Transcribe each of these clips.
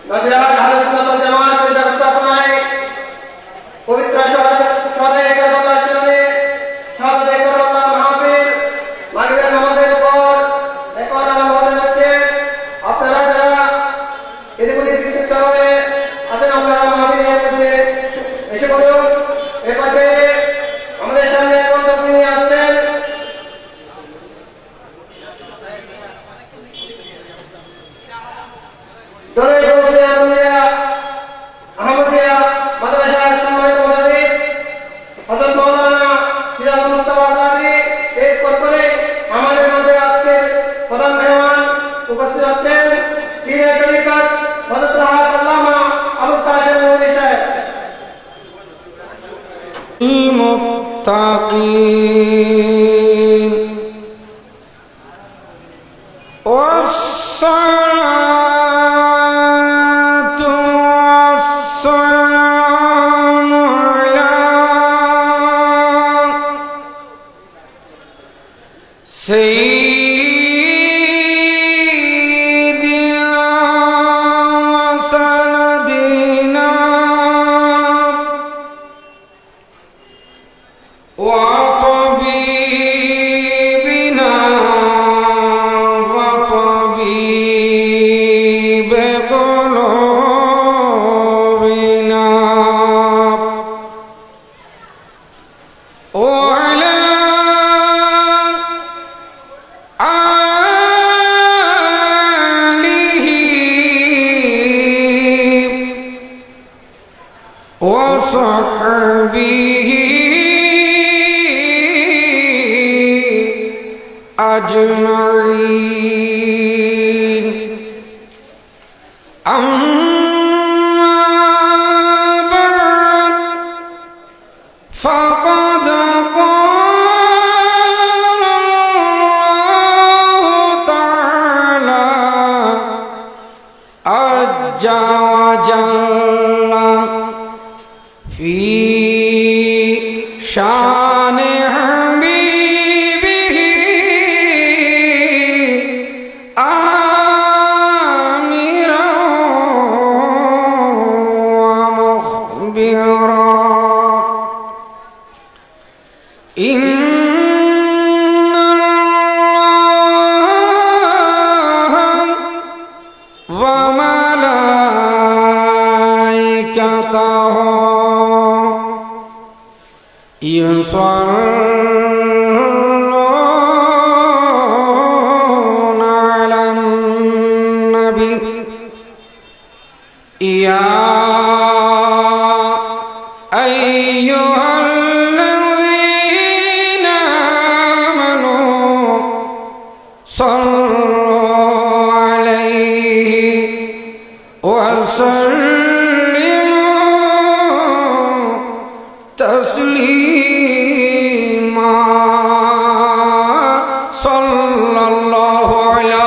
নজরাত হাজরত মুসলিম জামাতের ব্যবস্থাপনায় পবিত্র শহরে কারবালার জন্য শাহাদাতে কারবালা মাহফিল মাগরিবের নামাজের পর এখন আরম্ভ হতে যাচ্ছে। আপনারা যারা এদিকে বিক্ষিপ্ত হয়ে আছেন আপনারা মাহফিলের মধ্যে এসে পড়ুন। এ পাশে আমাদের সামনে এখন তিনি আসছেন আহমদিয়া মাদ্রাসার সম্মানিত মুদারিস হযরত মাওলানা সিরাজুল মুস্তাফা আজাদি পেশ করে আমাদের মধ্যে আজকের প্রধান মেহমান উপস্থিত আছেন পীরে তরিকত হযরত আল্লামা আবু তাহের নূরী সাহেব। মুত্তাকিন سيدنا وسندنا وطبيبنا وطبيب قلوبنا وعلى آله وصحبه أجمعين. أما بعد فقد قال الله تعالى عز وجل في شان حبيبه آمرا ومخبرا إن الله وملائكته يصلون على النبي يا أيها الذين آمنوا صلوا عليه وسلموا تسليما صلى الله على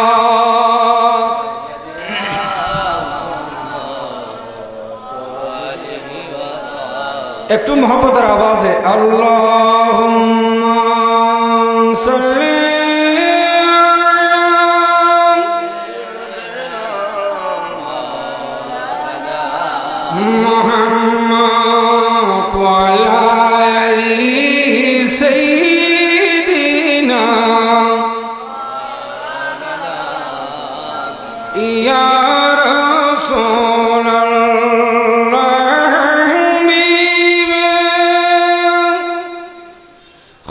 একটু মোহাম্মতের আওয়াজে আল্লাহুম্মা সাল্লি মুহাম্মদ ওয়া আলা আলি সাইয়্যিদিনা ইয়া রাসূলাল্লাহ হাবিবে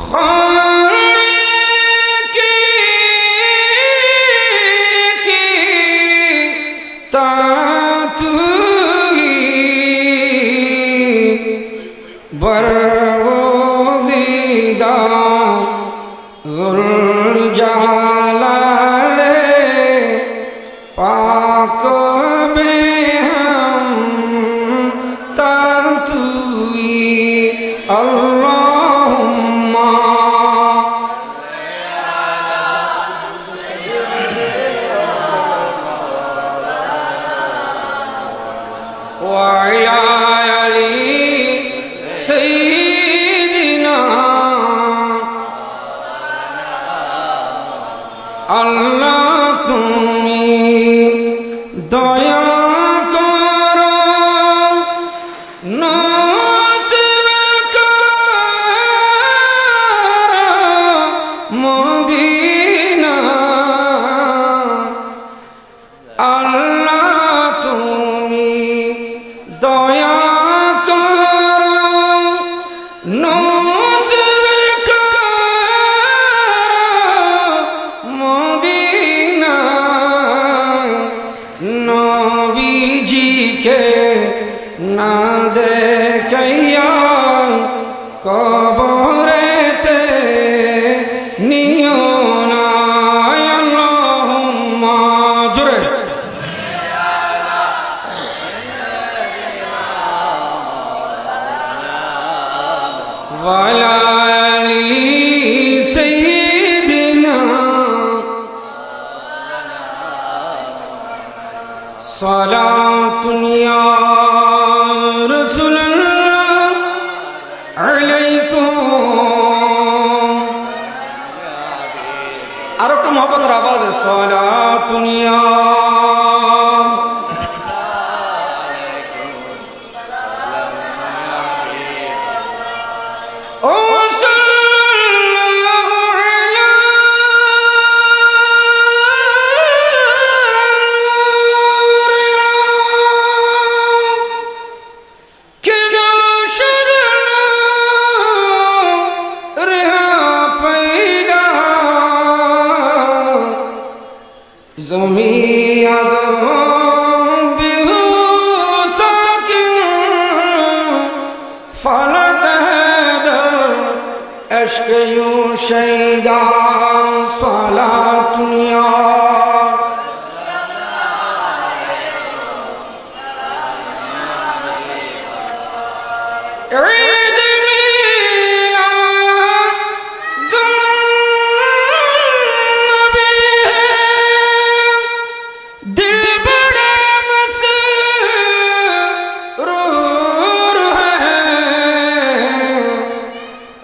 খালিকি কি তাতুই বরগুদিদা যুল জালালে পাক বেহম তাতুই আল্লাহুম্মা وعلى آل سيدنا আল্লাহ তুমি দয়া করো নসর করো মদিনা আল্লাহ তুমি দয়া করো নসর করো মদিনা নবীজিকে না দেখাইয়া কবরেতে নিও না আল্লাহুম্মা জোরে ওয়ালা আলি সাইয়্যিদিনা সালাতুন ইয়া রাসূলুল্লাহ আলাইকুম আর একটু মহব্বতের আওয়াজে সালাতুন ইয়া ও সাল্লাল্লাহু আলাইহি কে শরনা রেহা পয়দা জমি আযম বিহু সাকিন ফলক عشق یوں شیدا صلاتن یا عید میلاد النبی ہے دل بڑا مسرور ہے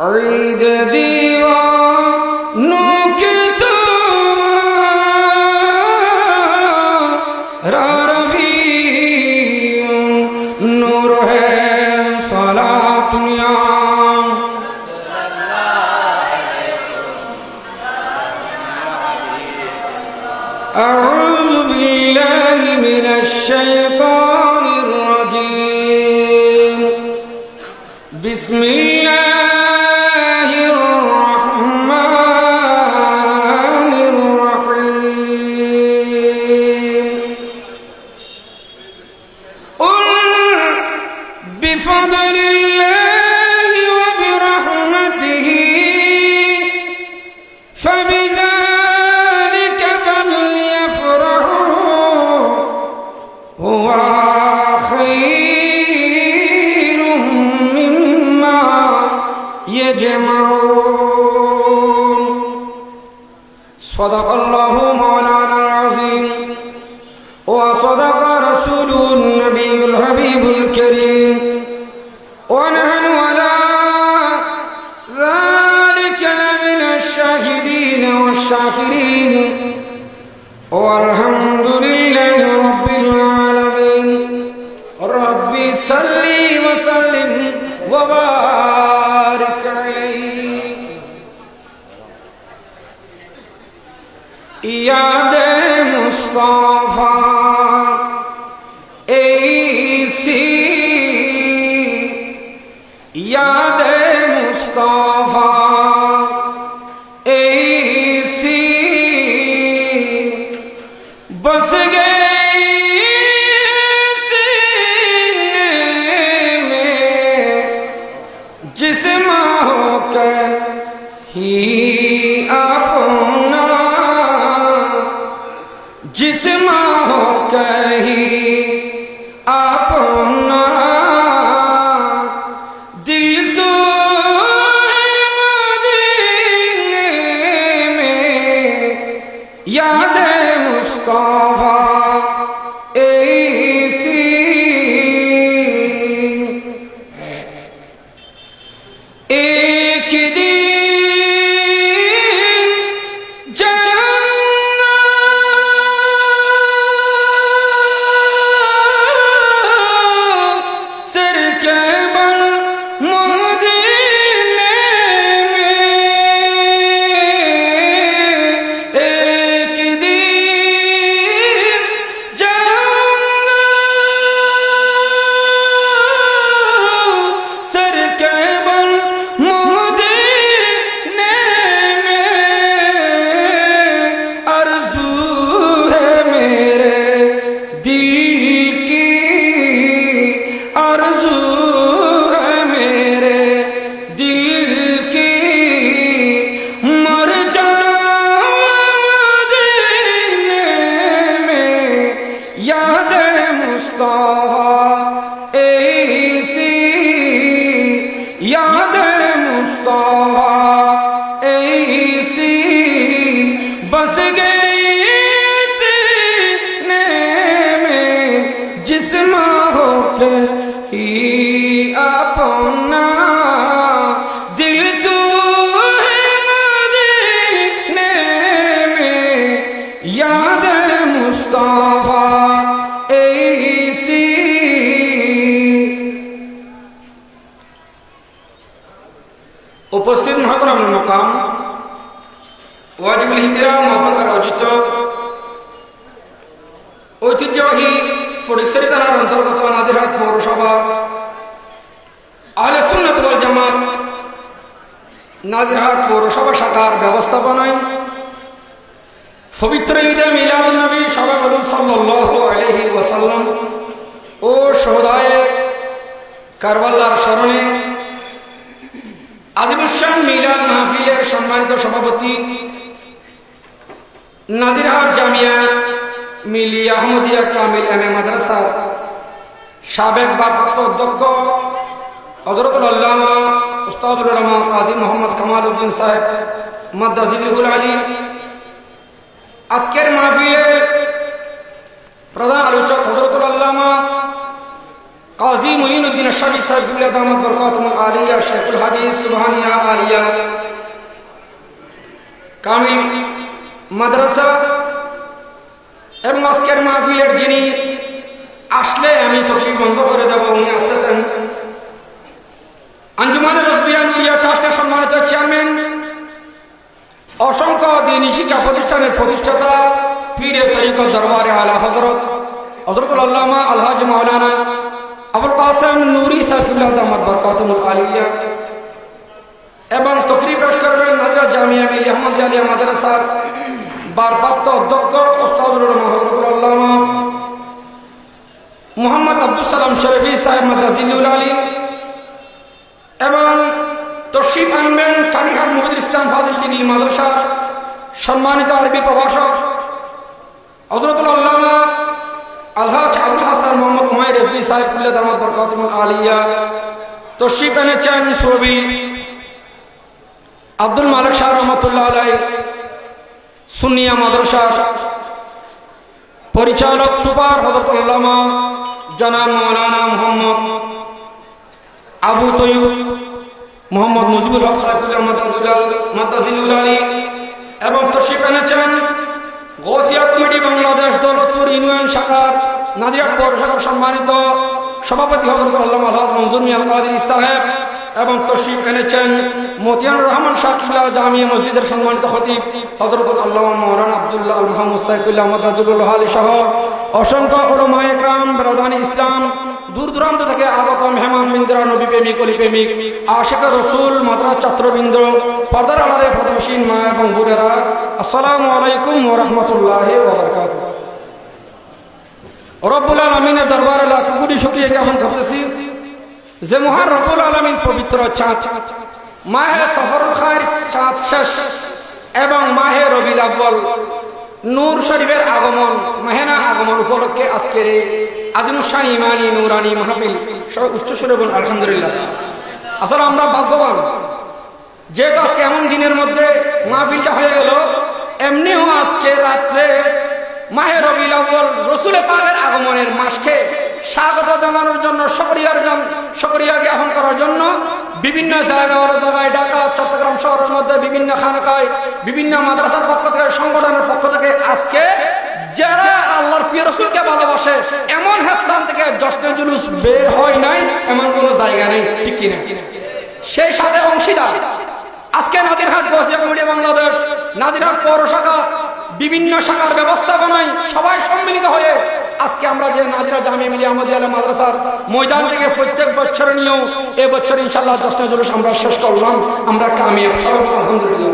عید دیوانوں کی تمہارا ربیع نور ہے صلاۃ یا أعوذ بالله من الشيطان الرجيم بسم الله الرحمن الرحيم قل بفضل الله وبرحمته فبذلك فليفرحوا هو خير مما يجمعون صدق الله مولانا العظيم وصدق رسوله النبي الحبيب الكريم ونحن على ذلك لمن الشاهدين والشاكرين والحمد لله رب العالمين رب صل وسلم وبارك عليه یاد مصطفی ایسی یاد مصطفی ایسی بس گئی سینے میں جسم ہو کر ہی اپنا جسم ہو کہیں اپنا دل تو ہے مدینے میں یاد مصطفیٰ ایسی ایک دن جنت आरज़ू है मेरे दिल की मर जाऊं मदीने में याद मुस्तफा ऐसी याद मुस्तफा ऐसी बस गई सीने में जिस्म होके ही अपना दिल तू है मदीने में याद मुस्तफा ऐसी। उपस्थित महतरम मकाम ওয়াজিবুল ইহতিরাম মতকার আয়োজিত ঐতিহ্যবাহী ফটিকছড়ি থানার অন্তর্গত নাজিরহাট পৌরসভা আহলে সুন্নাত ওয়াল জামাত নাজিরহাট পৌরসভা শাখার ব্যবস্থাপনায় পবিত্র ঈদে মিলাদুন নবী সাল্লাল্লাহু আলাইহি ওয়াসাল্লাম ও শহদায়ে কারবালার স্মরণে আজিমুশান মিলাদ মাহফিলের সম্মানিত সভাপতি নাজিরহাট জামিয়া মিলিয়া আহমদিয়া কামিল এম এ মাদ্রাসা সাবেক ভারপ্রাপ্ত অধ্যক্ষ হযরতুল আল্লামা উস্তাদুল উলামা কাজী মোহাম্মদ কামাল উদ্দিন সাহেব মাদ্দাজিলুল আলী, আজকের মাহফিলের প্রধান আলোচক হযরতুল আল্লামা কাজী মুঈনুদ্দিন আশরাফী সাহেব ফিল্লাহ দামাত বরকাতুল আলিয়া শেখুল হাদিস সুবহানিয়া আলিয়া কামিল মাদ্রাসা এবং আজকের মাহফিলের যিনি আসলে আমি তকলিফ বন্ধ করে দেব উনি আসতেছেন আঞ্জুমানে রসবিয়া নুরিয়া ট্রাস্টের সম্মানিত চেয়ারম্যান, অসংখ্য দ্বীনি শিক্ষা প্রতিষ্ঠানের প্রতিষ্ঠাতা পীরে তরিকত দরবারে আলা হযরতুল আল্লামা আলহাজ মাওলানা আবুল কাসেম নুরি সাইফুল্লাহ দামাত বরকাতুল আলিয়া এবং তকরির পেশ করবেন নাজিরহাট জামিয়া মিলিয়া আহমদিয়া আলিয়া মাদ্রাসার ভারপ্রাপ্ত অধ্যক্ষ উস্তাদুল উলামা হযরতুল আল্লামা মুহাম্মদ আব্দুল সালাম শরীফী সাহেব মাদ্দাজিলুল আলী এবং তশরিফ আনবেন কানিঘাট মুফতির ইসলাম ফাজিল দীনী মাদ্রাসার সম্মানিত আরবি প্রভাষক হযরতুল আল্লামা আলহাজ আবুল হাসান মোহাম্মদ হুমায়ুন রিজভী সাহেব ফিল্লাহ দামাত বরকাতুল আলিয়া। তশরিফ এনেছেন সুরবি আব্দুল মালিক শাহ রহমাতুল্লাহ আলাইহি সুন্নিয়া মাদ্রাসা পরিচালক সুপার হযরতুল আল্লামা জনাব মাওলানা মোহাম্মদ আবু তৈয়ব মোহাম্মদ মুজিবুল হক সাহেবুল্লাহ মাদ্দাজিলুল আলী এবং তশরিফ এনেছেন গৌসিয়া কমিটি বাংলাদেশ দৌলতপুর ইউনিয়ন শাখার নাজিরহাট পৌরসভার সম্মানিত সভাপতি হযরতুল আল্লামা আলহাজ মনজুর মিয়া আল কাদেরী সাহেব এবং তশরিফ এনেছেন মতিয়ানুর রহমান শাহ কিবলা জামিয়া মসজিদের সম্মানিত খতিব হযরতুল আল্লামা মাওলানা আব্দুল্লাহ আল মাহমুদ সাইফুল্লাহ মাদ্দাজিলুল আলী সহ অসংখ্য উলামায়ে কেরাম বিরাদানি ইসলাম, দূর দূরান্ত থেকে আগত মেহমান বিন্দুরা, নবী প্রেমিক অলি প্রেমিক আশিক রাসূল মাদ্রাসা ছাত্রবৃন্দ, পর্দার আড়ালে প্রতিবেশীন মা এবং বোনেরা, আসসালামু আলাইকুম ওয়া রাহমাতুল্লাহি ওয়া বারাকাতুহু। রব্বুল আলামিনের দরবারে লাখ কোটি শুকরিয়া জ্ঞাপন করতেছি যে মহান রব্বুল আলামিন পবিত্র চাঁদ মাহে সফরুল খায়র চাঁদ শেষ এবং মাহে রবিউল আউয়াল নূর শরীফের আগমন মাহেনা আগমন উপলক্ষে আজকের এই আজিমুশান ইমানি নূরানি মাহফিল সবাই উচ্চ সুরে বলুন আলহামদুলিল্লাহ। আসলে আমরা ভাগ্যবান যেহেতু আজকে এমন দিনের মধ্যে মাহফিলটা হয়ে গেল, এমনিও আজকে রাত্রে মাহে রবিউল আউয়াল রাসূল পাকের আগমনের মাসকে স্বাগত জানানোর জন্য শুকরিয়া জ্ঞাপন করার জন্য বিভিন্ন জায়গায় ঢাকা চট্টগ্রাম শহরের মধ্যে বিভিন্ন খানকায় বিভিন্ন মাদ্রাসার পক্ষ থেকে সংগঠনের পক্ষ থেকে আজকে যারা আল্লাহর প্রিয় রাসূলকে ভালোবাসে এমন স্থান থেকে জশ্নে জুলুস বের হয় নাই এমন কোনো জায়গা নেই, ঠিক কিনা? সেই সাথে অংশীদার আজকে নাজিরহাট গৌসিয়া কমিটি বাংলাদেশ নাজিরহাট পৌর শাখা বিভিন্ন শাখার ব্যবস্থাপনায় সবাই সম্মিলিত হয়ে আজকে আমরা যে নাজিরহাট জামিয়া মিলিয়া আহমদিয়া আলিয়া মাদ্রাসার ময়দান থেকে প্রত্যেক বছর নিয়েও এবছর ইনশাআল্লাহ জশ্নে জুলুস আমরা শেষ করলাম, আমরা কামিয়াব সবাই আলহামদুলিল্লাহ।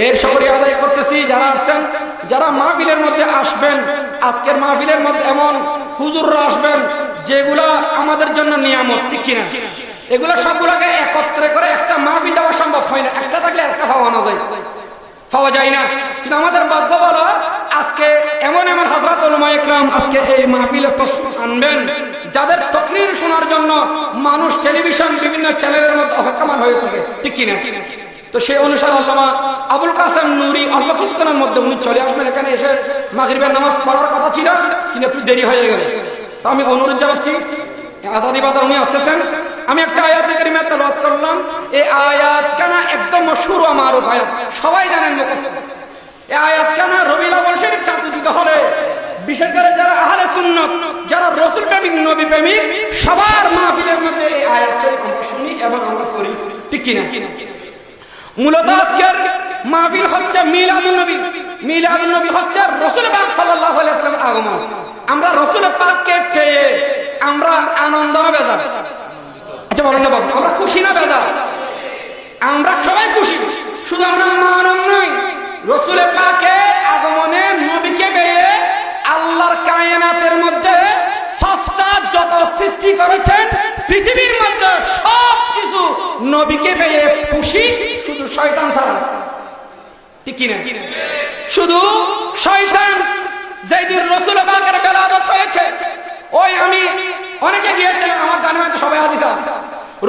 এর শুকরিয়া আদায় করতেছি যারা আসছেন, যারা মাহফিলের মধ্যে আসবেন, আজকের মাহফিলের মধ্যে এমন হুজুররা আসবেন যেগুলো আমাদের জন্য নিয়ামত, ঠিক কিনা? এগুলো সবগুলোকে একত্রে করে একটা মাহফিল দেওয়া সম্ভব হয় না, একটা থাকলে একটা পাওয়া যায় না। কিন্তু আমাদের ভাগ্য বলো আজকে এমন এমন হযরত উলামা ইকরাম আজকে এই মাহফিলে আনবেন, যাদের তাকরীর শোনার জন্য মানুষ টেলিভিশন বিভিন্ন চ্যানেলের মধ্যে অপেক্ষমান হয়ে থাকে, ঠিক কিনা? তো সেই অনুসারে আল্লামা আবুল কাসেম নূরি অল্প কিছুক্ষণের মধ্যে উনি চলে আসবেন এখানে, এসে মাগরিবের নামাজ পড়ার কথা ছিল কিন্তু একটু দেরি হয়ে গেল। তো আমি অনুরোধ জানাচ্ছি, আজাদি বাদা উনি আসতেছেন, আমি একটা আয়াত কারিমা তেলাওয়াত করলাম। এই আয়াত কানা একদম মশহুর ও মারুফ আয়াত, সবাই জানেন মুখস্থ। এই আয়াত কানা রবিউল আউয়াল শরীফ চাঁদুদিত হলে বিশেষ করে যারা আহলে সুন্নাত, যারা রাসূল প্রেমিক, নবী প্রেমিক, সবার মাহফিলের মধ্যে এই আয়াত শরীফ আমরা শুনি এবং আমরা পড়ি, ঠিক কিনা? মূলত আজকের মাহফিল হচ্ছে মিলাদুন নবী। মিলাদুন নবী হচ্ছে রাসূল পাক সাল্লাল্লাহু আলাইহি ওয়াসাল্লামের আগমন। আমরা রাসূল পাককে পেয়ে আমরা আনন্দ না বেজার? আচ্ছা বলেন না বাবু, আমরা খুশি না বেজার? আমরা সবাই খুশি, শুধু আমরা মানব নই, রাসূল পাকের আগমনে নবীকে পেয়ে আল্লাহর কায়নাতের মধ্যে সস্তা যত সৃষ্টি করেছেন পৃথিবীর মধ্যে সব কিছু নবীকে পেয়ে খুশি, শুধু শয়তান ছাড়া, ঠিক কিনা? শুধু শয়তান যেদিন রাসূল পাকের বেলাদত হয়েছে, ওই আমি অনেকে গিয়েছিলেন আমার গানের মধ্যে সবাই হাদিস আছে,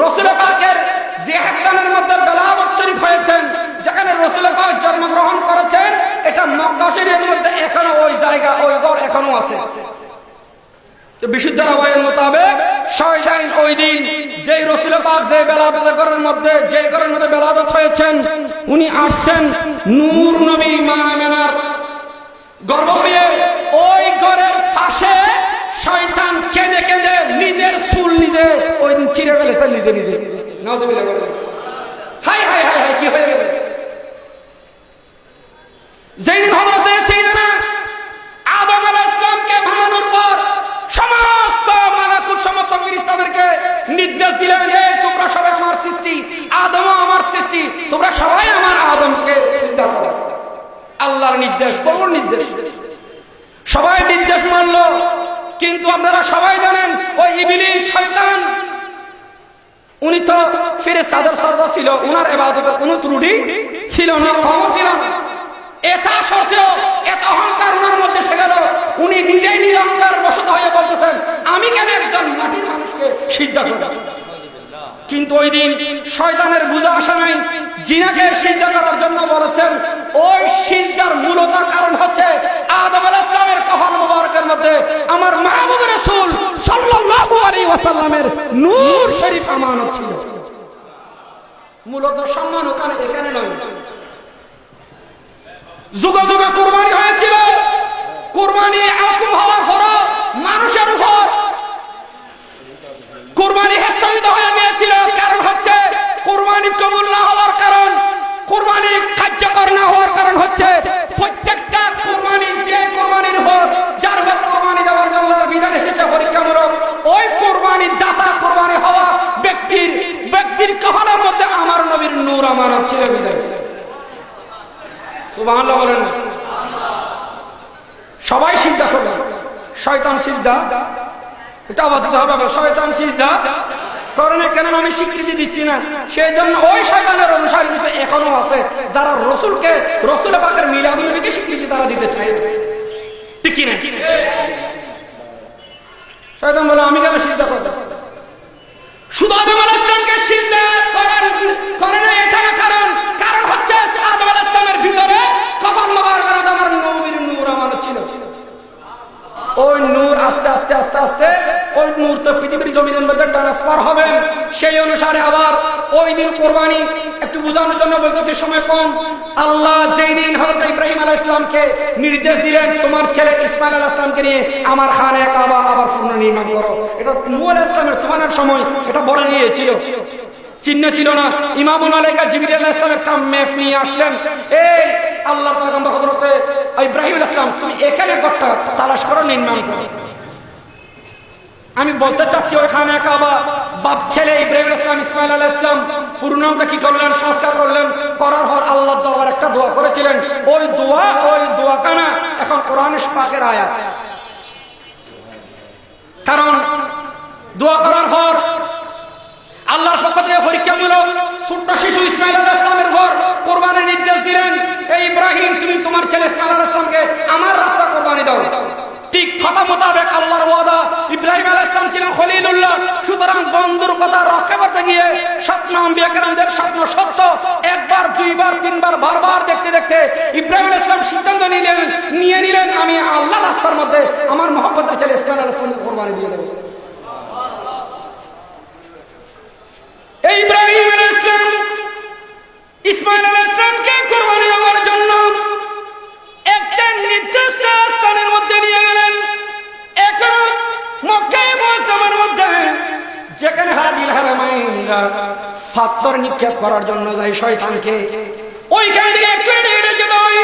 রাসূল পাকের যে স্থানের মধ্যে বেলাদত শরীফ হয়েছেন, যেখানে রাসূল পাক জন্মগ্রহণ করেছেন, এটা মক্কা শরীফের মধ্যে এখনো ওই জায়গা, ওই ঘর এখনো আছে। তো বিশুদ্ধ রাওয়ায়ের মোতাবেক শয়তান ওই দিন যে রাসূল পাক যে বেলাদতের ঘরের মধ্যে, যে ঘরের মধ্যে বেলাদত হয়েছেন, উনি আসছেন নূর নবী মা আমেনার গর্ভ হয়ে, ওই ঘরের পাশে শয়তান কেঁদে কেঁদে নিজের চুল নিজে ওই দিন চিরে ফেলেছেন নিজে নিজে। নাউজুবিল্লাহ। হাই হাই হাই হাই, কি হয়ে গেল? যেদিন হযরত সাইয়েদনা আদম আলাইহিস সালামকে বানানোর পর সমস্ত মালাকুত সমস্ত ফেরেশতাদেরকে নির্দেশ দিলেন, এই তোমরা সবাই আমার সৃষ্টি, আদমও আমার সৃষ্টি, তোমরা সবাই আমার আদমকে সিজদা করো। আল্লাহর নির্দেশ, বড় নির্দেশ, সবাই নির্দেশ মানলো। কিন্তু আপনারা সবাই জানেন ওই ইবলিস শয়তান, উনি তো ফেরেশতাদের সর্দার ছিল, উনার ইবাদতের কোনো ত্রুটি ছিল না, কম ছিল না। এটা সত্ত্বেও এত অহংকার উনার মধ্যে এসে গেল, উনি নিজেই নিজে অহংকার বশত হয়ে বলতেছেন, আমি কেন একজন মাটির মানুষকে সিজদা করব? কিন্তু ওই দিন শয়তানের বুঝা আসা নাই, জিনাকে সিজদা করার জন্য বলেছেন। ওই সিজদার মূলত কারণ হচ্ছে আদম আলাইহিস সালামের কফন মুবারকের মধ্যে আমার মাহবুব রাসূল সাল্লাল্লাহু আলাইহি ওয়াসাল্লামের নূর শরীফ আমানত ছিল। মূলত সম্মান ওখানে, এখানে নয়। যুগে যুগে কুরবানি হয়েছিল, কুরবানি হুকুম হওয়ার পর মানুষের উপর কুরবানি স্থগিত হয়ে গিয়েছিল। কারণ হচ্ছে কুরবানি কবুল না হওয়ার কারণ, কুরবানি কার্যকর না হওয়ার কারণ হচ্ছে প্রত্যেকটা কুরবানি, যে কুরবানির উপর যার উপর কুরবানি দেওয়ার জন্য বিধান এসেছে পরীক্ষামূলক, ওই কুরবানির দাতা কুরবানি হওয়া ব্যক্তির কপালের মধ্যে আমার নবীর নূর আমানত ছিল। সুবহানাল্লাহ বলেন। সবাই সিজদা করবে, শয়তান সিজদা এটা অবাধিত হবে। শয়তান সিজদা করে না, কেন আমি স্বীকৃতি দিচ্ছি না, সেই জন্য ওই শয়তানের অনুসারী এখনো আছে, যারা রাসূলকে, রাসূল পাকের মিলাদুন নবীকে স্বীকৃতি তারা দিতে চায়, ঠিক কি না? শয়তান বলে আমি কেন সিজদা করব? শুধু আদম আলাইহিস সালামকে সিজদা করে না, এটা না কারণ হচ্ছে আদম আলাইহিস সালামের ভিতরে কফন মুবারকের মধ্যে আমার নবীর নূর আমানত ছিল। ওই নূর আস্তে আস্তে আস্তে আস্তে ওই নূর তো পৃথিবীর জমিনের মধ্যে ট্রান্সফার হবে। সেই অনুসারে আবার ওই দিন কোরবানি, একটু বোঝানোর জন্য বলতেছি, সময় কম। আল্লাহ যেই দিন হযরত ইব্রাহিম আলাইহিস সালামকে নির্দেশ দিলেন তোমার ছেলে ইসমাঈল আলাইহিস সালামকে নিয়ে আমার খানে কাবা আবার পুনর্নির্মাণ করো, এটা নূহ আলাইহিস সালামের তুফানের সময় এটা বলে নিয়েছিল, চিহ্ন ছিল না। ইমামুল মালায়েকা জিবরিল আলাইহিস সালাম একটা মেফ নিয়ে আসলেন, এই আল্লাহর পয়গম্বর হযরত ইব্রাহিম আলাইহিস সালাম তুমি এখানে ঘরটা তালাশ করো, নির্মাণ করো। আমি বলতে চাচ্ছি ওইখানে কাবা বাপ ছেলে ইব্রাহিম আলাইহিস সালাম ইসমাঈল আলাইহিস সালাম পূর্ণাঙ্গ কি করলেন, সংস্কার করলেন, করার পর আল্লাহর দরবারে একটা দোয়া করেছিলেন। ওই দোয়া কানা এখন কোরআন পাকের আয়াত। কারণ দোয়া করার পর আল্লাহর পক্ষ থেকে পরীক্ষামূলক ছোট্ট শিশু ইসমাইল আলাইহিস সালামের পর কোরবানির নির্দেশ দিলেন, এই ইব্রাহিম তুমি তোমার ছেলে ইসমাইল আলাইহিস সালামকে আমার রাস্তা কোরবানি দাও। ঠিক কথা মোতাবেক আল্লাহর ওয়াদা, ইব্রাহিম আলাইহিস সালাম ছিলেন খলিলুল্লাহ, সুতরাং বন্ধুর কথা রক্ষা করতে গিয়ে স্বপ্ন আম্বিয়া কেরামদের স্বপ্ন সত্য, একবার দুইবার তিনবার বারবার দেখতে দেখতে ইব্রাহিম আলাইহিস সালাম সিদ্ধান্ত নিয়ে নিলেন আমি আল্লাহর রাস্তার মধ্যে আমার মহব্বতের ছেলে ইসমাইল আলাইহিস সালামকে কোরবানি দিয়ে দেব। ইব্রাহিম আলাইহিস সালাম ইসমাইল আলাইহিস সালামকে কোরবানি দেওয়ার জন্য একটা নির্দিষ্ট স্থানের মধ্যে নিয়ে গেলেন। এখন মক্কা মুআজ্জামার মধ্যে যেখানে হাজির হারামাইনরা পাথর নিক্ষেপ করার জন্য যায় শয়তানকে, ওইখান থেকে একটু এড়িয়ে যেতে হয়।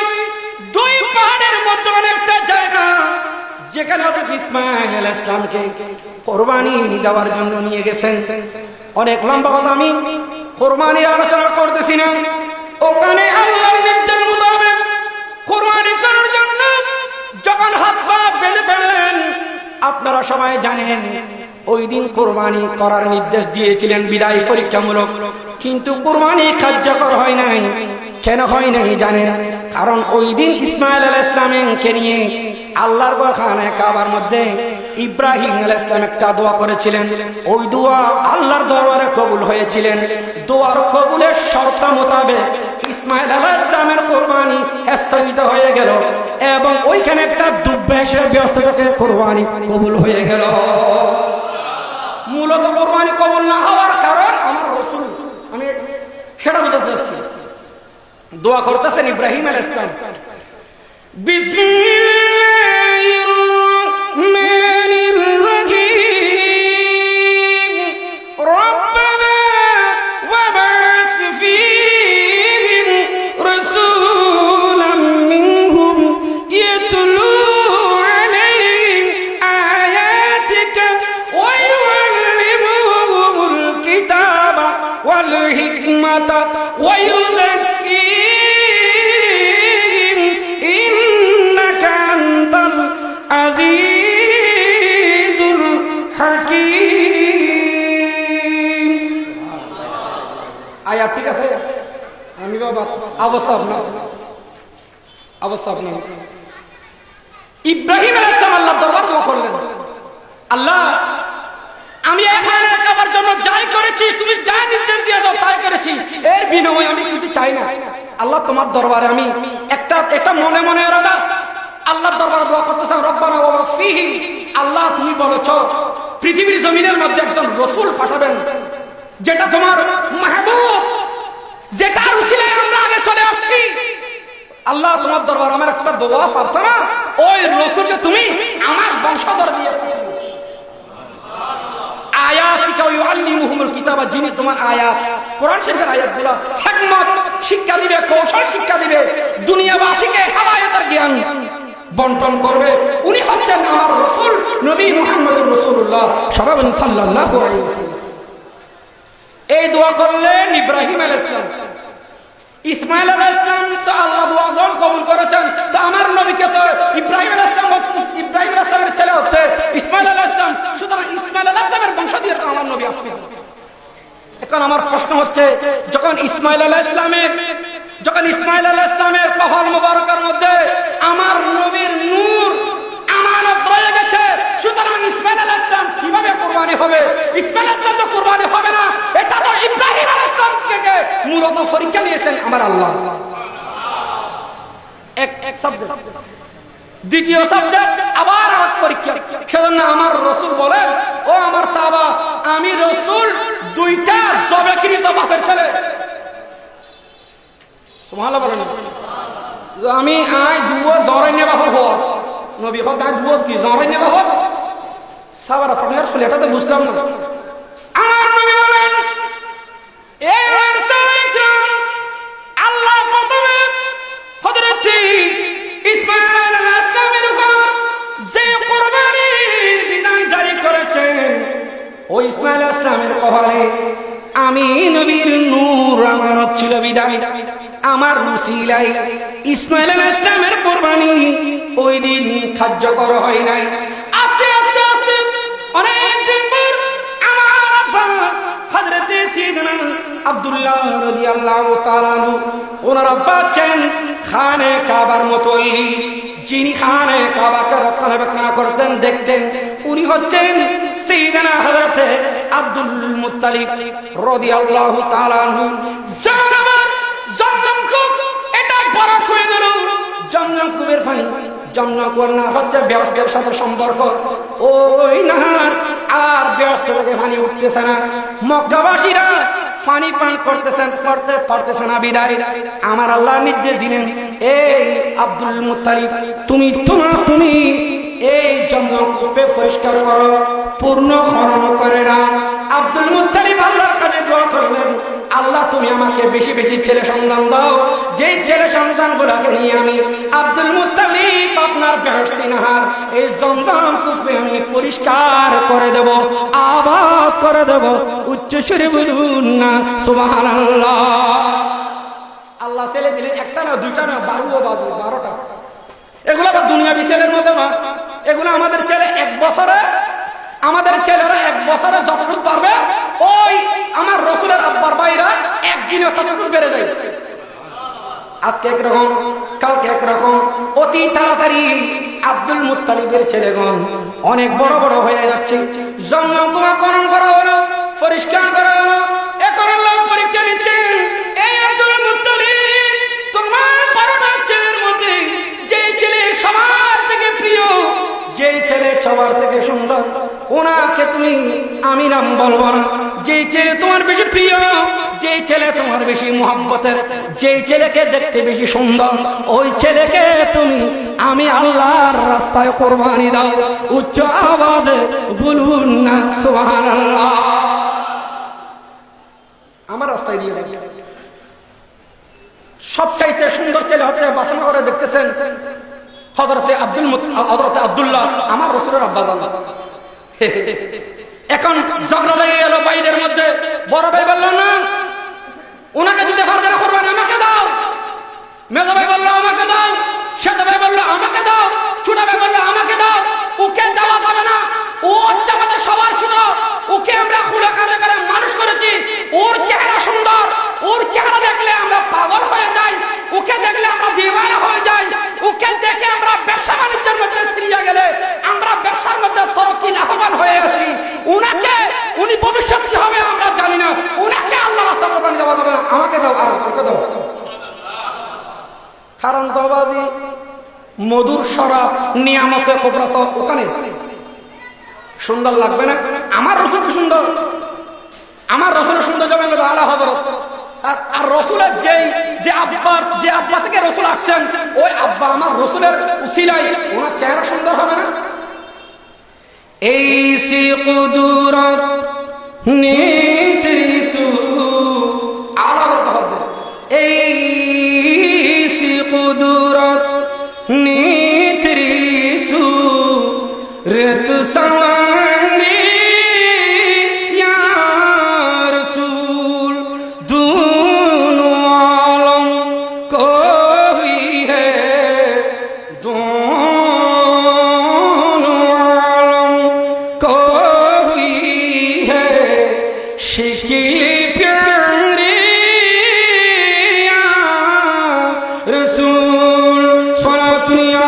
দুই পাহাড়ের মধ্যে একটা জায়গা যেখানে হযরত ইসমাইল আলাইহিস সালামকে কোরবানি দেওয়ার জন্য নিয়ে গেছেন। অনেক লম্বা কথা, আমি কোরবানি আলোচনা করতেছি না। ওখানে আল্লাহর নির্দেশ মোতাবেক কোরবানি করার জন্য যখন হাত পা বেঁধে ফেলেন, আপনারা সবাই জানেন ওই দিন কোরবানি করার নির্দেশ দিয়েছিলেন বিদায় পরীক্ষামূলক, কিন্তু কোরবানি কার্যকর হয় নাই। কেন হয় নাই জানেন? কারণ ওই দিন ইসমাইল আলাইহিস সালামকে নিয়ে আল্লাহর খানে কাবার মধ্যে ইব্রাহিম আলাইহিস সালাম একটা দোয়া করেছিলেন। ওই দোয়া আল্লাহর দরবারে কবুল হয়েছিলেন। দোয়ার কবুলের শর্ত মোতাবেক ইসমাইল আলাইহিস সালামের কোরবানি স্থগিত হয়ে গেল এবং ওইখানে একটা দুর্বেশের ব্যস্ত থেকে কোরবানি কবুল হয়ে গেল। মূলত কোরবানি কবুল না হওয়ার কারণ আমার রাসূল, আমি সেটা বলতে চাচ্ছি। দোয়া করতেছেন ইব্রাহিম আলাইহিস সালাম, বিসমিল্লাহির রহমানির রহিম, রব্বানা ওয়াবাস ফীহিম রাসূলাম মিনহুম ইয়াতলু আলাইহিম আয়াতিকা ওয়া ইউআল্লিমুহুমুল কিতাবা ওয়াল হিকমাতা ওয়া ইউযাক্কিহিম ইন্নাকা আনতাল আজিজুল হাকীম। আয়াত ঠিক আছে? আমি বাবা অবস্থা আপনার ইব্রাহিম আলাইহিস সালাম আল্লাহর দরবারে দোয়া করলেন, আল্লাহ আমি এখানে কাবার জন্য যাই করেছি, তুমি যা নির্দেশ দিয়ে দাও তাই করেছি, এর বিনিময়ে আমি কিছু চাই না। আল্লাহ তোমার দরবারে আমি একটা মনে মনে ইরাদা আল্লাহর দরবারে দোয়া করতেছেন, রব্বানা ওয়াবাস ফীহিম, আল্লাহ তুমি বলেছো পৃথিবীর জমিনের মধ্যে একজন রাসূল পাঠাবেন যেটা তোমার মাহবুব, যেটার উসিলায় আমরা আগে চলে আসছি। আল্লাহ তোমার দরবারে আমার একটা দোয়া প্রার্থনা, ওই রাসূলকে তুমি আমার বংশধর দিয়ে আয়াতিকা ওয়া ইউআল্লিমুহুমুল কিতাবা, যিনি তোমার আয়াত কোরআন শরীফের আয়াতগুলো হিকমত শিক্ষা দিবে, কৌশল শিক্ষা দিবে, দুনিয়াবাসীকে হেদায়েতের জ্ঞান বন্টন করবে, উনি হচ্ছেন আমার রাসূল নবী মুহাম্মদুর রাসূলুল্লাহ সাল্লাল্লাহু আলাইহি ওয়াসাল্লাম। এই দোয়া করলেন ইব্রাহিম আলাইহিস সালাম। ইসমাইল আলাইহিস সালাম তো আল্লাহ দোয়া কবুল করেছেন, তো আমার নবীকে তো ইব্রাহিম আলাইহিস সালামের ছেলে হতে ইসমাইল আলাইহিস সালাম, সুতরাং ইসমাইল আলাইহিস সালামের বংশ দিয়ে আমার নবী আসবে। এখন আমার প্রশ্ন হচ্ছে, যখন ইসমাইল আলাইহিস সালামের কফল মুবারকের মধ্যে আমার নবীর নূর আমানত রয়ে গেছে, সুতরাং ইসমাইল আলাইহিস সালাম কিভাবে কুরবানি হবে? ইসমাইল আলাইহিস সালাম তো কুরবানি হবে না, এটা তো ইব্রাহিম আলাইহিস সালাম থেকে মূলত পরীক্ষা নিয়েছেন আমার আল্লাহ। এক সাবজেক্ট, দ্বিতীয় সাবজেক্ট আবার আরেক পরীক্ষা। সেজন্য আমার রাসূল বলেন, ও আমার সাহাবা, আমি রাসূল দুইটা জবেকৃত বাপের ছেলে, সুবহানাল্লাহ বলেন, আমি আই দুও জরাইনে বাপের হওয়া নবী হক, আই দুও কি জরাইনে বাপের সাহাবারা আপনার শুনে এটা তো বুঝলাম না। আমার নবী বলেন, এ রাসূল, আল্লাহ প্রথমে হযরত ইসমাঈল আলাইহিস সালামের উপর যে কুরবানির বিধান জারি করেছেন, ওই ইসমাঈল আলাইহিস সালামের কপালে আমি নবীর নূর আমানত ছিল বিদায় আমার উসিলায় ইসমাঈল আলাইহিস সালামের কুরবানি ওই দিন কার্যকর হয় নাই। আস্তে আস্তে আস্তে অনেক দিন পর আব্দুল্লাহ রাদিয়াল্লাহু তাআলা আনহু ওনারা পাচ্ছেন খানে কাবার মতোই যিনি খানে কাবাকে রক্ষণাবেক্ষণ করতেন দেখতেন উনি হচ্ছেন সাইয়েদনা হযরতে আব্দুল মুত্তালিব রাদিয়াল্লাহু তাআলা আনহু। জমজম কূপ এটা বড় হয়ে গেল। জমজম কূপের পানি জমজম কূপ না হচ্ছে ব্যবসার সাথে সম্পর্ক, ওই নাহার আর ব্যবসার পানি উঠতেছে না। মক্কাবাসীরা পানি পান করতেছেন করতে পারতেছে না বিদায় আমার আল্লাহ নির্দেশ দিলেন, এই আব্দুল মুত্তালিব তুমি এই জমজম কূপে পরিষ্কার করো, পূর্ণ খনন করে না। আব্দুল মুত্তালিব আল্লাহর কাছে দোয়া করলেন, আল্লাহ তুমি আমাকে বেশি বেশি ছেলে সন্তান দাও, যেই ছেলে সন্তান গুলাকে নিয়ে আমি আব্দুল মুত্তালিব আপনার বেহেশতি নাহার এই জমজম কূপে আমি পরিষ্কার করে দেব, আবাদ করে দেব। উচ্চ সুরে বলুন না সুবহানাল্লাহ। আল্লাহ ছেলে দিলেন, একটা না দুইটা না 12টা। এগুলো আবার দুনিয়াবি ছেলের মতো না, এগুলো আমাদের ছেলে আমাদের ছেলেরা 1 বছরে যতটুকু পারবে ওই আমার রাসূলের আব্বার ভাইরা একদিনে ততটুকু বেড়ে যায়। আজকে একরকম কালকে একরকম, অতি তাড়াতাড়ি আব্দুল মুত্তালিবের ছেলেগণ অনেক বড় বড় হয়ে যাচ্ছে। জমজম কূপ খনন করা হলো, পরিষ্কার করা হলো, এখন আল্লাহ পরীক্ষা নিচ্ছেন, এই আব্দুল মুত্তালিব তোমার 12টা ছেলের মধ্যে যে ছেলে সবার থেকে প্রিয়, যে ছেলে সবার থেকে সুন্দর, ওনাকে তুমি আমি নাম বলবো না। যে ছেলে তোমার বেশি প্রিয়, যে ছেলে তোমার বেশি মুহাব্বতের, যে ছেলেকে দেখতে বেশি সুন্দর, ওই ছেলেকে তুমি আমি আল্লাহর রাস্তায় কুরবানি দাও। উচ্চ আওয়াজে বলুন না সুবহানাল্লাহ। আমার রাস্তায় দিয়ে দাও। সবচাইতে সুন্দর ছেলে হতে বাসনা করে দেখতেছেন হযরতে আব্দুল্লাহ আমার রাসূলের আব্বা জান। এখন ঝগড়া লেগে গেল ভাইদের মধ্যে। বড় ভাই বলল না, ওনাকে দিতে পারবে না, কুরবানি আমাকে দাও। মেজো ভাই বলল আমাকে দাও, ছোট ভাই বলল আমাকে দাও, ছোট ভাই বলল আমাকে দাও। ওকে দেওয়া যাবে না, ও হচ্ছে আমাদের সবার ছোট, ওকে আমরা খুলাখানে করে মানুষ করেছি, ওর চেহারা সুন্দর, ওর চেহারা দেখলে আমরা পাগল হয়ে যাই, ওকে দেখলে আমরা দিওয়ানা হয়ে যাই, ওকে দেখে আমরা ব্যবসা বাণিজ্যের মধ্যে সিরিয়া গেলে আমরা ব্যবসার মধ্যে তরক্কি লাভবান হয়ে আসি। উনি ভবিষ্যৎ কি হবে আমরা জানি না, উনাকে আল্লাহ রাস্তা কোরবানি দেওয়া যাবে না, আমাকে দাও আর আমাকে দাও। কারণ বাবাজি মধুর শরাব নিয়ামতে কুবরা তো ওখানে সুন্দর লাগবে না। আমার রাসূল সুন্দর, আমার রাসূলের সুন্দর যাবে আলা হযরত। আর রাসূলের যে আব্বা থেকে রাসূল আসছেন, ওই আব্বা আমার রাসূলের উসিলায় ওনার চেহারা সুন্দর হবে না। এই সি কুদরত নিত্রিসু আলা হযরত, এই সি কুদরত নিত্রিসু রেত সওয়ারি ইয়া রাসূল दोनों आलम कोई है, दोनों आलम कोई है, शिकिल प्यारे या रसूल सलात दुनिया।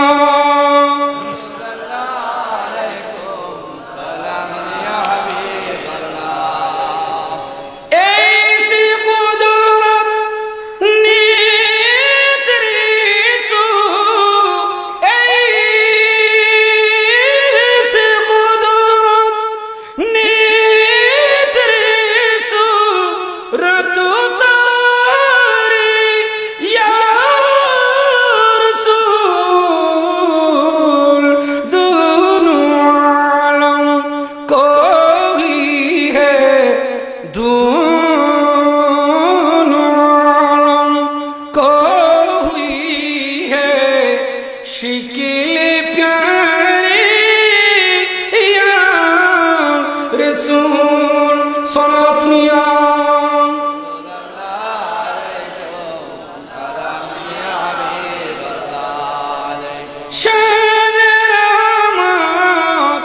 शान रहमत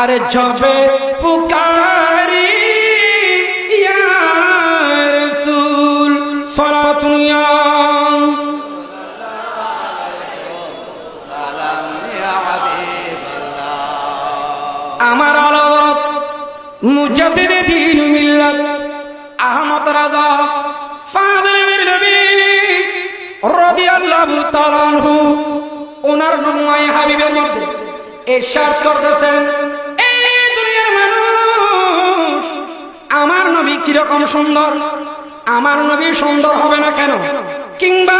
আরে জবে পুকারি ইয়া রাসূল সালাতুন ইয়া আমার আলোক মুজাদ্দিদ দ্বীন মিল্লাত আহমদ রাজা ফাদল নবী রাদিয়াল্লাহু তাআলা আনহু ওনার নুমায়ে হাবিবের মধ্যে ইরশাদ করতেছেন, এই দুনিয়ার মানুষ আমার নবী কিরকম সুন্দর, আমার নবী সুন্দর হবে না কেন, কিংবা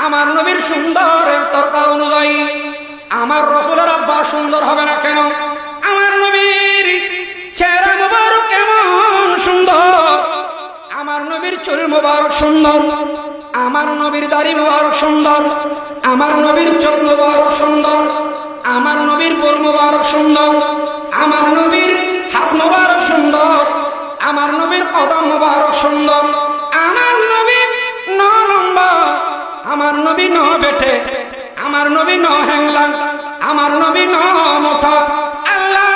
আমার নবীর সুন্দরের তরকা অনুযায়ী আমার রাসূলের আব্বা সুন্দর হবে না কেন, আমার নবীর চেহারা মুবারক কেমন সুন্দর, আমার নবীর চুল মুবারক সুন্দর, আমার নবীর দাড়ি মুবারক সুন্দর, আমার নবীর চোখ মুবারক সুন্দর, আমার নবীর গোল মুবারক সুন্দর, আমার নবীর হাত মুবারক সুন্দর, আমার নবীর কদম মুবারক সুন্দর, আমার নবী ন লম্বা, আমার নবী ন বেটে, আমার নবী ন হ্যাংলা, আমার নবী ন মোটা, আল্লাহ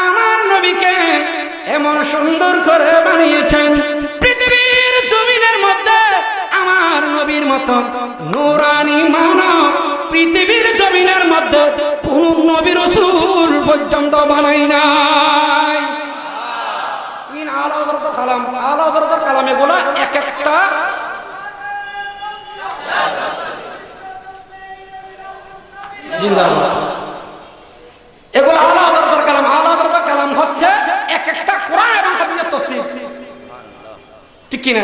আমার নবীকে এমন সুন্দর করে বানিয়েছেন, পৃথিবীর জমিনের মধ্যে আমার নবীর মতো নূরানি মানব পৃথিবীর জমিনের মধ্যে কোন নবী রাসূল পর্যন্ত বানাই নাই। ইন আলা হযরতুল কালাম, আলা হযরতুল কালাম এগুলো এক একটা জিন্দাবাদ, এগুলো আলা হযরতুল কালাম। আলা হযরতুল কালাম হচ্ছে এক একটা কোরআন এবং হাদিসের তাফসীর, ঠিক কি না?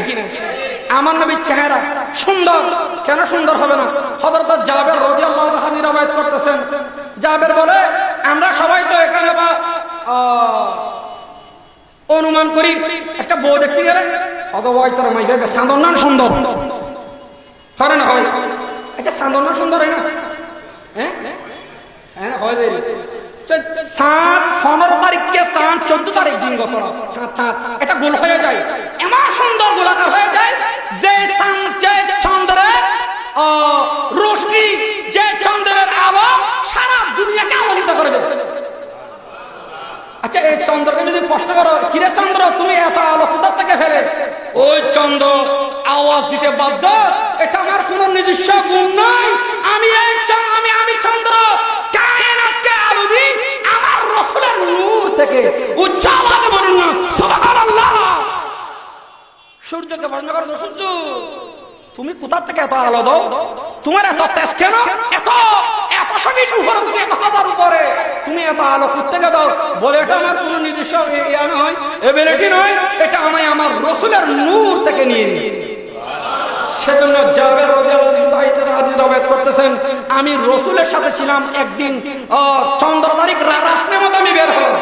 আমার নবীর চেহারা সুন্দর, কেন সুন্দর হবে না? হযরত জাবের রাদিয়াল্লাহু তাআলা রওয়ায়াত করতেছেন, জাবের বলে আমরা সবাই তো এখানে অনুমান করি একটা বউ দেখতে গেলে অথবা মাইজে সান্দনান সুন্দর হয় না, হয়? আচ্ছা সান্দনান সুন্দর হয় না? হ্যাঁ হ্যাঁ হয়। 15 তারিখকে 14 তারিখ দিন গত এটা গোল হয়ে যায়, এমন সুন্দর গোলাকার হয়ে যায় যে চন্দ্রের রোশনি, যে চন্দ্রের আলো সারা দুনিয়াকে আলোকিত করে দেবে। আচ্ছা এই চন্দ্রকে যদি প্রশ্ন করো, কিরে চন্দ্র তুমি এত আলো কোথা থেকে ফেলে? ওই চন্দ্র আওয়াজ দিতে বাধ্য, এটা আমার কোন নিজস্ব গুণ নয়, আমি চন্দ্র কায়নাতকে আলো দিই আমার রাসূলের নূর থেকে। উচ্চ আওয়াজে বলুন না সুবহানাল্লাহ। সূর্যকে বর্ণনা করো, সূর্য তুমি কোথা থেকে এত আলো দাও, তোমার এত তেজ কেন, এত এত সবিশ উপরে, তুমি এত হাজার উপরে, তুমি এত আলো কোথেকে দাও? বলে এটা আমার কোন নিজস্ব ইয়া নয়, এবিলিটি নয়, এটা আমি আমার রাসূলের নূর থেকে নিয়ে নিই। সেজন্য জাবের রাদিয়াল্লাহু তাআলা রওয়ায়াত করতেছেন, আমি রাসূলের সাথে ছিলাম একদিন চন্দ্র তারিখ রাত্রের মতো আমি বের হলাম,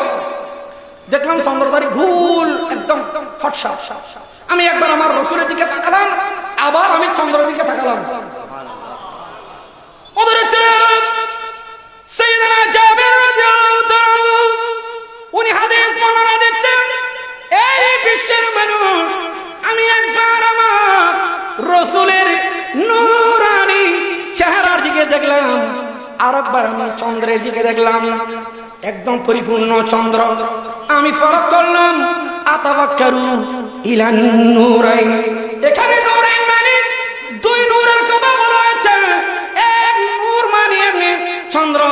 দেখলাম চন্দ্র তারিখ ভুল একদম ফটসা, আমি একবার আমার রাসূলের দিকে তাকালাম, আবার আমি চন্দ্রের দিকে তাকালাম। সাইয়েদনা জাবের রাদিয়াল্লাহু তাআলা উনি হাদিস বর্ণনা দিচ্ছেন, এই বিশ্বের মানুষ আমি একবার আমার রাসূলের নূরানি চেহারার দিকে দেখলাম, আরেকবার আমি চন্দ্রের দিকে দেখলাম, একদম পরিপূর্ণ চন্দ্র। আমি ফরজ করলাম আতাওয়াক্কারু ইলান নূরাইন, এখানে নূরাইন মানে দুই নূরের কথা বলা হয়েছে। এক নূর মানে এমনি চন্দ্র,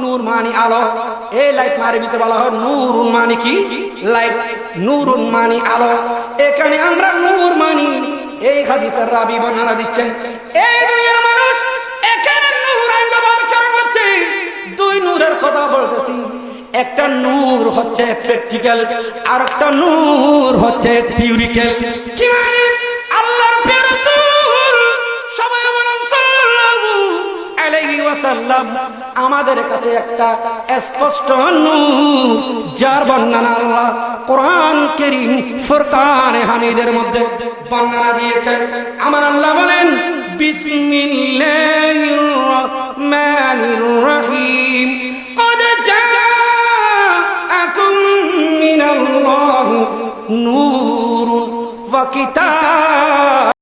নূর মানে আলো, এই লাইট মারে ভিতরে বলা হয় নূরুন মানে কি লাইট, নূরুন মানে আলো। এখানে আমরা নূর মানি, এই হাদিসের রাবী বর্ণনা দিচ্ছেন এই দুনিয়ার মানুষ এখানে নূর ব্যবহার করা হচ্ছে, দুই নূরের কথা বলতেছি। একটা নূর হচ্ছে প্র্যাকটিক্যাল, আর একটা নূর হচ্ছে থিওরিক্যাল। কি মানে? আল্লাহর প্রিয় রাসূল সবাই বলেন সাল্লাল্লাহু আলাইহি ওয়াসাল্লাম আমাদের কাছে একটা স্পষ্ট নূর, যার বর্ণনা আল্লাহ কোরআন কারীম ফুরকান হামিদের মধ্যে বর্ণনা দিয়েছেন। আমার আল্লাহ বলেন বিসমিল্লাহির রহমানির রহিম, قد جاءكم من الله نور وكتاب